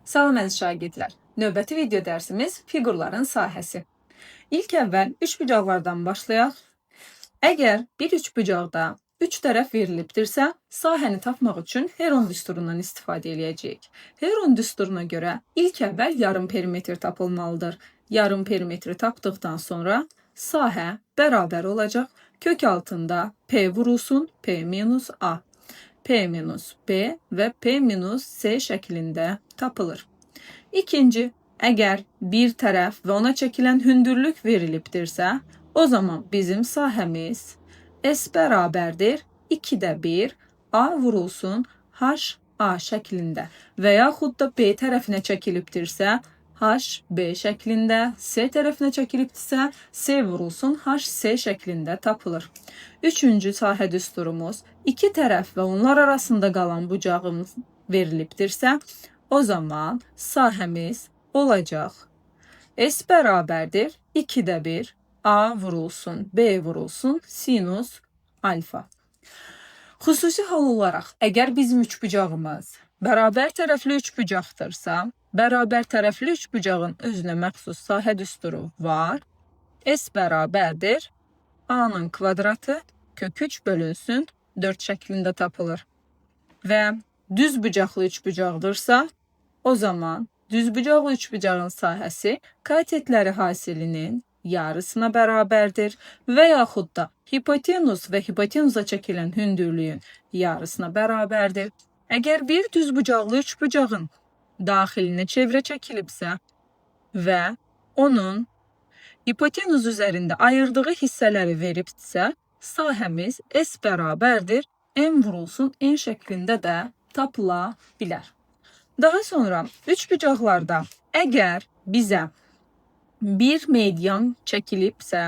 Salam əziz şagirdlər. Növbəti video dərsimiz fiqurların sahəsi. İlk əvvəl üçbucaqlardan başlayaq. Əgər bir üçbucaqda üç tərəf verilibdirsə, sahəni tapmaq üçün Heron düsturundan istifadə edəcəyik. Heron düsturuna görə ilk əvvəl yarım perimetr tapılmalıdır. Yarım perimetri tapdıqdan sonra sahə bərabər olacaq. Kök altında P vurulsun, P minus A. P minus B və P minus C şəklində tapılır. İkinci, əgər bir tərəf və ona çəkilən hündürlük verilibdirsə, o zaman bizim sahəmiz S bərabərdir 2də 1 A vurulsun H A şəklində və yaxud da B tərəfinə çəkilibdirsə, H B şəklində, C tərəfinə çəkilibdirsə, C vurulsun H C şəklində tapılır. Üçüncü sahə düsturumuz iki tərəf və onlar arasında qalan bucağımız verilibdirsə, o zaman sahəmiz olacaq S bərabərdir 2də 1 A vurulsun B vurulsun sinus alfa. Xüsusi hal olaraq, əgər bizim üçbucağımız bərabər tərəfli üçbucaqdırsa, bərabər tərəfli üçbucağın özünə məxsus sahə düsturu var. S bərabərdir A-nın kvadratı kök 3 bölünsün 4 şəklində tapılır. Və düz bucaqlı üçbucaqdırsa, o zaman düzbucaqlı üçbucağın sahəsi katetləri hasilinin yarısına bərabərdir və yaxud da hipotenuz və hipotenuza çəkilən hündürlüyün yarısına bərabərdir. Əgər bir düzbucaqlı üçbucağın daxilinə çevrə çəkilibsə və onun hipotenuz üzərində ayırdığı hissələri veribsə, sahəmiz S bərabərdir M vurulsun N şəklində də tapıla bilər. Daha sonra üçbucaqlarda əgər bizə bir median çəkilibsə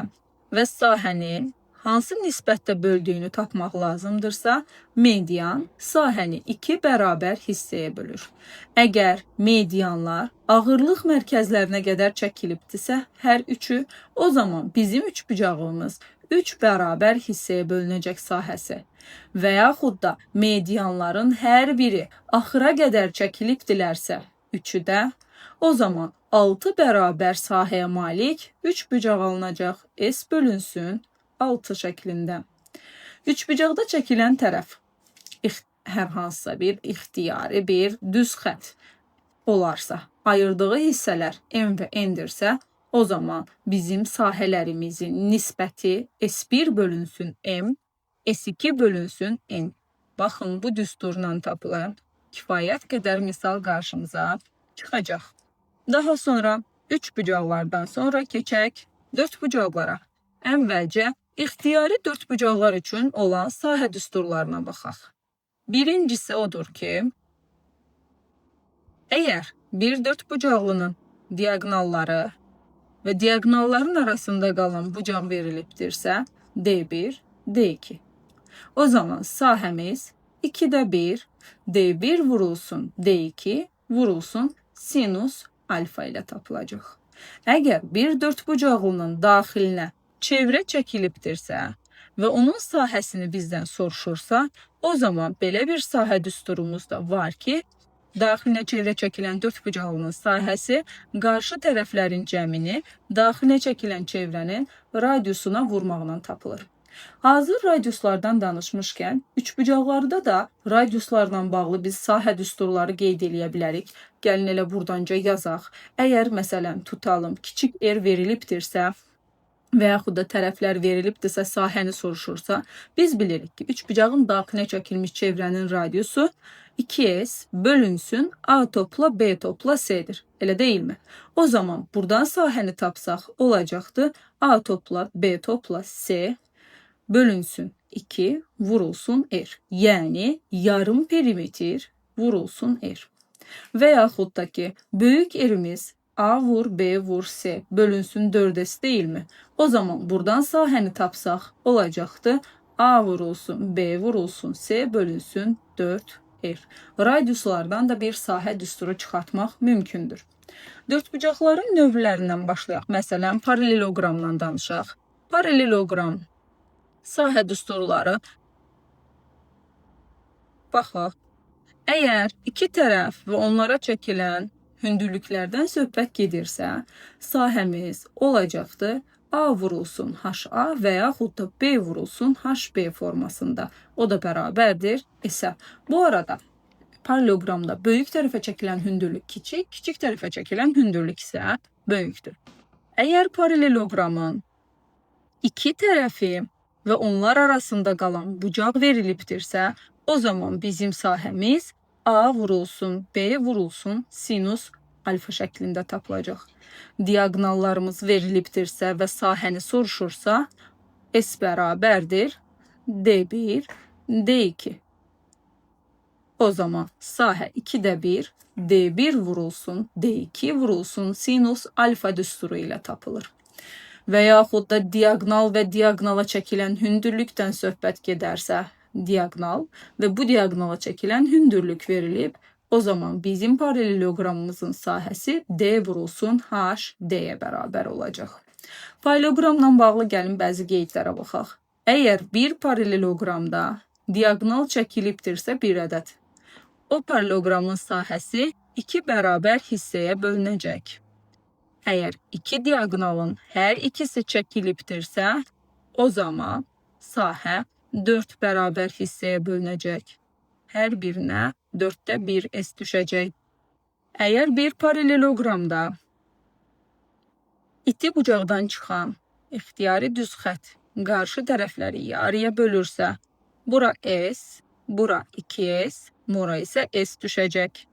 və sahəni hansı nisbətdə böldüyünü tapmaq lazımdırsa, median sahəni iki bərabər hissəyə bölür. Əgər medianlar ağırlıq mərkəzlərinə qədər çəkilibdirsə, hər üçü, o zaman bizim üçbucağımız 3 bərabər hissəyə bölünəcək sahəsi və yaxud da medianların hər biri axıra qədər çəkilibdilərsə, üçü də, o zaman 6 bərabər sahəyə malik üçbucaq alınacaq. S bölünsün 6 şəklində. Üçbucaqda çəkilən tərəf hər hansısa bir ixtiyari bir düz xətt olarsa, ayırdığı hissələr M və N-dirsə, o zaman bizim sahələrimizin nisbəti S1 bölünsün M, S2 bölünsün N. Baxın, bu düsturla tapılan kifayət qədər misal qarşımıza çıxacaq. Daha sonra üçbucaqlardan sonra keçək dördbucaqlara. Əvvəlcə ixtiyari dördbucaqlar üçün olan sahə düsturlarına baxaq. Birincisi odur ki, əgər bir dördbucaqlının diaqonalları və diaqonalların arasında qalan bucaq verilibdirsə, D1, D2. O zaman sahəmiz 2də 1, D1 vurulsun D2 vurulsun sinus alfa ilə tapılacaq. Əgər bir dördbucaqlının daxilinə çevrə çəkilibdirsə və onun sahəsini bizdən soruşursa, o zaman belə bir sahə düsturumuz da var ki, daxilinə çevrə çəkilən dördbucaqlının sahəsi qarşı tərəflərin cəmini daxilinə çəkilən çevrənin radiusuna vurmaqla tapılır. Hazır radiuslardan danışmışkən, üçbucaqlarda da radiuslarla bağlı biz sahə düsturları qeyd edə bilərik. Gəlin elə buradanca yazaq. Əgər məsələn tutalım, kiçik R verilibdirsə və yaxud da tərəflər verilibdirsə, sahəni soruşursa, biz bilirik ki, üçbucağın daxilinə çəkilmiş çevrənin radiusu 2S bölünsün A topla B topla C'dir. Elə deyilmi? O zaman buradan sahəni tapsaq olacaqdır A topla B topla C bölünsün 2 vurulsun R. Yəni yarım perimetr vurulsun R. Və yaxud da ki, böyük R-imiz A vur B vur C bölünsün 4S deyilmi? O zaman buradan sahəni tapsaq olacaqdır A vurulsun B vurulsun C bölünsün 4R. Radiuslardan da bir sahə düsturu çıxartmaq mümkündür. Dördbucaqların növlərindən başlayaq. Məsələn, paraleloqramdan danışaq. Paraleloqram sahə düsturları baxaq. Əgər iki tərəf və onlara çəkilən hündürlüklərdən söhbət gedirsə, sahəmiz olacaqdır A vurulsun HA və yaxud da B vurulsun HB formasında. O da bərabərdir S-ə. Bu arada paralelogramda böyük tərəfə çəkilən hündürlük kiçik, kiçik tərəfə çəkilən hündürlük isə böyükdür. Əgər paralelogramın iki tərəfi və onlar arasında qalan bucaq verilibdirsə, o zaman bizim sahəmiz A vurulsun, B vurulsun sinus alfa şəklində tapılacaq. Diaqonallarımız verilibdirsə və sahəni soruşursa, S bərabərdir D1, D2. O zaman sahə 2-də 1, D1 vurulsun, D2 vurulsun sinus alfa düsturu ilə tapılır. Və yaxud da diaqonal və diaqonala çəkilən hündürlükdən söhbət gedərsə, diaqonal və bu diaqonala çəkilən hündürlük verilib, o zaman bizim paralelogramımızın sahəsi D vurulsun H, D-yə bərabər olacaq. Paralelogramla bağlı gəlin bəzi qeydlərə baxaq. Əgər bir paralelogramda diaqonal çəkilibdirsə bir ədəd, o paralelogramın sahəsi iki bərabər hissəyə bölünəcək. Əgər iki diaqonalın hər ikisi çəkilibdirsə, o zaman sahə 4 bərabər hissəyə bölünəcək. Hər birinə 4-də 1 S düşəcək. Əgər bir paralelogramda iti bucaqdan çıxan ixtiyari düz xətt qarşı tərəfləri yarıya bölürsə, bura S, bura 2S, bura isə S düşəcək.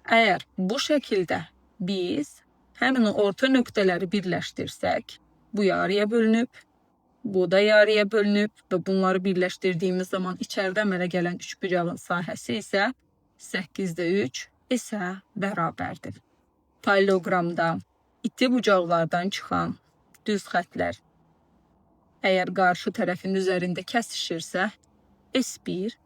Əgər bu şəkildə biz həmin orta nöqtələri birləşdirsək, bu yarıya bölünüb, bu da yarıya bölünüb və bunları birləşdirdiyimiz zaman içəridə əmələ gələn üçbucağın sahəsi isə 8-də 3 isə bərabərdir. Paralelogramda iti bucaqlardan çıxan düz xəttlər əgər qarşı tərəfin üzərində kəsişirsə, S1,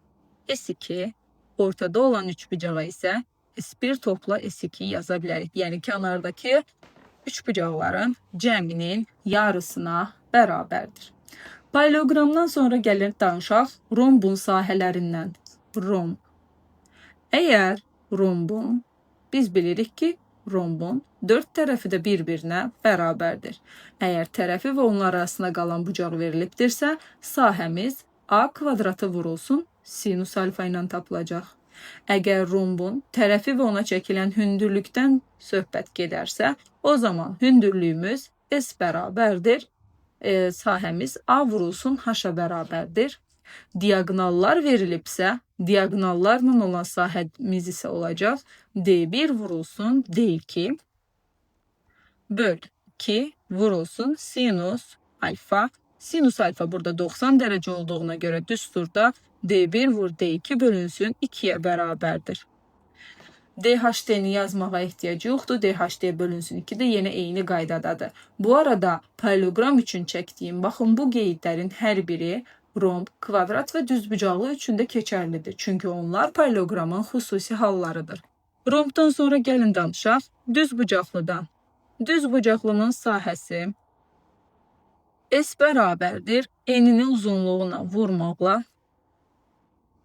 S2, ortada olan üçbucağa isə S1 topla S2 yaza bilərik. Yəni kənardakı üçbucaqların cəminin yarısına bərabərdir. Paralelogramdan sonra gəlir danışaq rombun sahələrindən. Romb. Əgər rombun, biz bilirik ki, rombun 4 tərəfi də bir-birinə bərabərdir. Əgər tərəfi və onlar arasında qalan bucaq verilibdirsə, sahəmiz A kvadratı vurulsun sinus alfa ilə tapılacaq. Əgər rombun tərəfi və ona çəkilən hündürlükdən söhbət gedərsə, o zaman hündürlüyümüz S bərabərdir. Sahəmiz A vurulsun H-a bərabərdir. Diaqonallar verilibsə, diaqonallarla olan sahəmiz isə olacaq D1 vurulsun D2 böl 2 vurulsun sinus alfa. Sinus alfa burada 90 dərəcə olduğuna görə düsturda D1 vur D2 bölünsün 2-yə bərabərdir. DHD-ni yazmağa ehtiyac yoxdur. DHD bölünsün 2 də yenə eyni qaydadadır. Bu arada paralelogram üçün çəkdiyim, baxın bu qeydlərin hər biri romb, kvadrat və düzbucaqlı üçün də keçərlidir. Çünki onlar paralelogramın xüsusi hallarıdır. Rombdan sonra gəlin danışaq düzbucaqlıdan. Düzbucaqlının sahəsi S bərabərdir enini uzunluğuna vurmaqla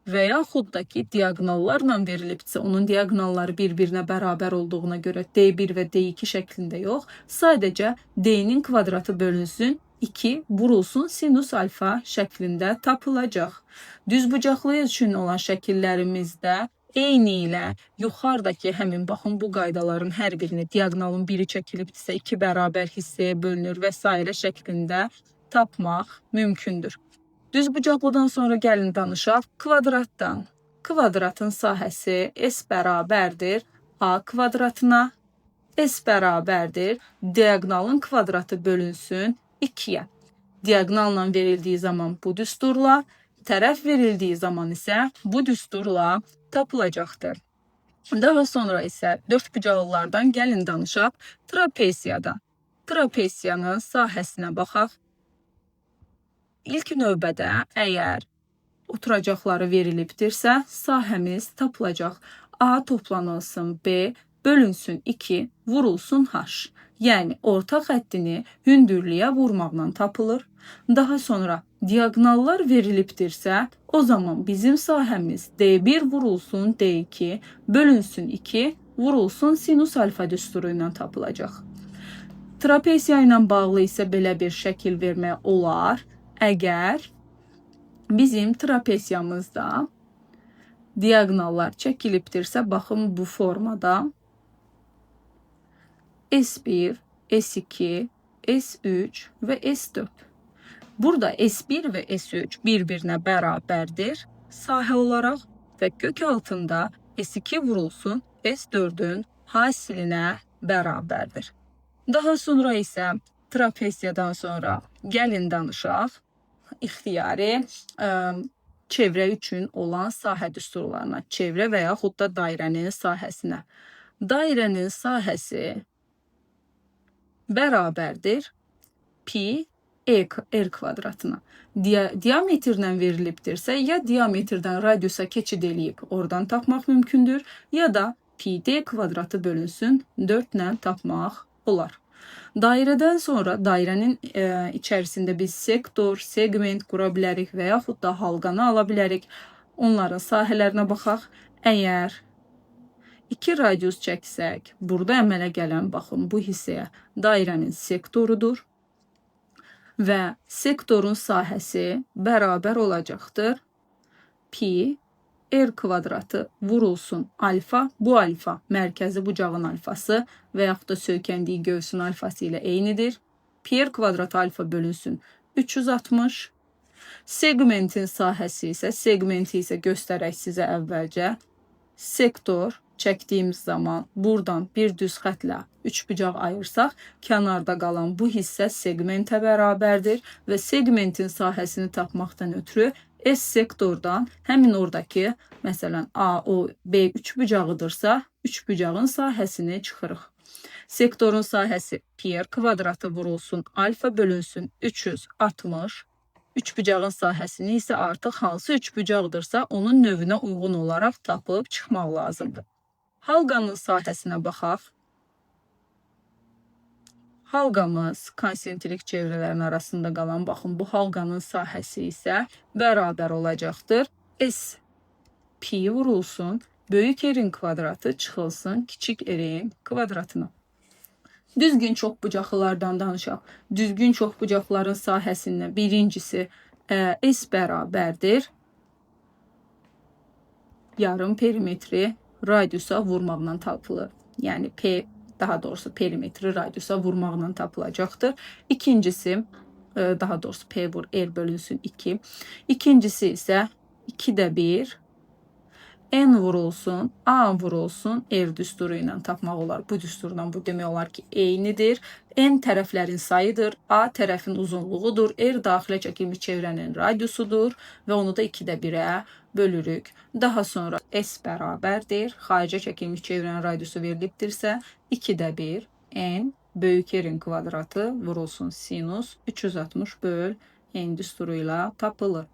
və yaxud da ki, diaqonallarla verilibsə, onun diaqonalları bir-birinə bərabər olduğuna görə D1 və D2 şəklində yox, sadəcə D-nin kvadratı bölünsün 2 vurulsun sinus alfa şəklində tapılacaq. Düzbucaqlı üçün olan şəkillərimizdə eyni ilə yuxarıdakı həmin baxın bu qaydaların hər birini diaqonalın biri çəkilibdirsə 2 bərabər hissəyə bölünür və s. şəklində tapmaq mümkündür. Düzbucaqlıdan sonra gəlin danışaq kvadratdan. Kvadratın sahəsi S bərabərdir A kvadratına, S bərabərdir diaqonalın kvadratı bölünsün 2-yə. Diaqonalla verildiyi zaman bu düsturla, tərəf verildiyi zaman isə bu düsturla tapılacaqdır. Daha sonra isə dördbucaqlılardan gəlin danışaq trapeziyadan. Trapeziyanın sahəsinə baxaq. İlk növbədə əgər oturacaqları verilibdirsə, sahəmiz tapılacaq. A toplanılsın B bölünsün 2 vurulsun H. Yəni orta xəttini hündürlüyə vurmaqla tapılır. Daha sonra diaqonallar verilibdirsə, o zaman bizim sahəmiz D1 vurulsun D2 bölünsün 2 vurulsun sinus alfa düsturu ilə tapılacaq. Trapesiya ilə bağlı isə belə bir şəkil vermək olar. Əgər bizim trapesiyamızda diagonallar çəkilibdirsə, baxın bu formada S1, S2, S3 və S4. Burada S1 və S3 bir-birinə bərabərdir sahə olaraq və kök altında S2 vurulsun S4-ün hasilinə bərabərdir. Daha sonra isə trapesiyadan sonra gəlin danışaq ixtiyari çevrə üçün olan sahə düsturlarına, çevrə və yaxud da dairənin sahəsinə. Dairənin sahəsi bərabərdir pi r kvadratına. Diametrlə verilibdirsə, ya diametrdən radiusa keçid eləyib oradan tapmaq mümkündür, ya da pi d kvadratı bölünsün 4 ilə tapmaq olar. Dairədən sonra dairənin içərisində biz sektor, segment qura bilərik və yaxud da halqanı ala bilərik. Onların sahələrinə baxaq. Əgər 2 radius çəksək, burada əmələ gələn, baxın, bu hissəyə dairənin sektorudur və sektorun sahəsi bərabər olacaqdır pi r kvadratı vurulsun alfa. Bu alfa mərkəzi bucağın alfası və yaxud da söykəndiyi göğsün alfası ilə eynidir. Pi r kvadratı alfa bölünsün 360. Segmentin sahəsi isə, segmenti isə göstərək sizə əvvəlcə. Sektor çəkdiyimiz zaman buradan bir düz xətlə üçbucaq ayırsaq, kənarda qalan bu hissə segmentə bərabərdir və segmentin sahəsini tapmaqdan ötürü S sektordan həmin oradakı, məsələn, A, O, B üçbucağıdırsa, üçbucağın sahəsini çıxırıq. Sektorun sahəsi pi r kvadratı vurulsun alfa bölünsün 360. Üçbucağın sahəsini isə artıq hansı üçbucaqdırsa onun növünə uyğun olaraq tapıb çıxmaq lazımdır. Halqanın sahəsinə baxaq. Halqamız konsentrik çevrələrin arasında qalan, baxın, bu halqanın sahəsi isə bərabər olacaqdır. S pi vurulsun, böyük R-in kvadratı çıxılsın kiçik R-in kvadratına. Düzgün çoxbucaqlılardan danışaq. Düzgün çoxbucaqların sahəsində birincisi S bərabərdir yarım perimetri radiusa vurmaqla tapılır. Yəni P, daha doğrusu perimetri radiusa vurmaqla tapılacaqdır. İkincisi, daha doğrusu P vur R bölünsün 2. İkincisi isə 2də 1 N vurulsun, A vurulsun R düsturu ilə tapmaq olar. Bu düsturdan bu demək olar ki, eynidir. N tərəflərin sayıdır, A tərəfin uzunluğudur, R daxilə çəkilmiş çevrənin radiusudur və onu da 2də 1-ə bölürük. Daha sonra S bərabərdir. Xaricə çəkilmiş çevrənin radiusu verilibdirsə, 2də 1 N böyük R-in kvadratı vurulsun sinus 360 böl N düsturu ilə tapılır.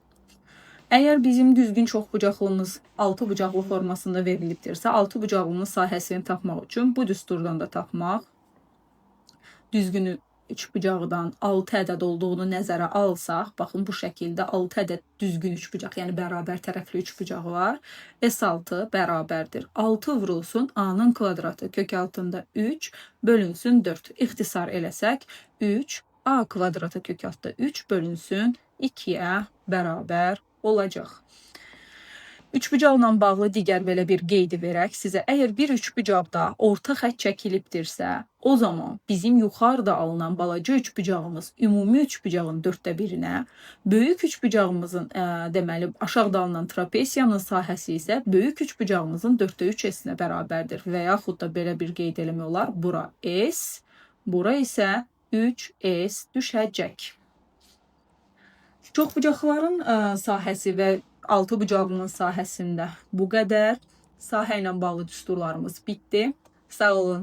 Əgər bizim düzgün çoxbucaqlımız 6 bucaqlı formasında verilibdirsə, 6 bucaqlının sahəsini tapmaq üçün bu düsturdan da tapmaq, düzgünü üçbucaqdan 6 ədəd olduğunu nəzərə alsaq, baxın bu şəkildə 6 ədəd düzgün üçbucaq, yəni bərabər tərəfli üçbucaq var. S6 bərabərdir. 6 vurulsun A-nın kvadratı kök altında 3 bölünsün 4. İxtisar eləsək 3 A kvadratı kök altında 3 bölünsün 2-yə bərabər olacaq. Üçbucaqla bağlı digər belə bir qeydi verək sizə. Əgər bir üçbucaqda orta xətt çəkilibdirsə, o zaman bizim yuxarıda alınan balaca üçbucağımız ümumi üçbucağın 4də 1-inə, böyük üçbucağımızın deməli aşağıda alınan trapesiyanın sahəsi isə böyük üçbucağımızın 4də 3-esinə bərabərdir. Və yaxud da belə bir qeyd eləmək olar. Bura S, bura isə 3S düşəcək. Çoxbucaqların sahəsi və 6 bucaqlının sahəsində bu qədər. Sahə ilə bağlı düsturlarımız bitdi. Sağ olun.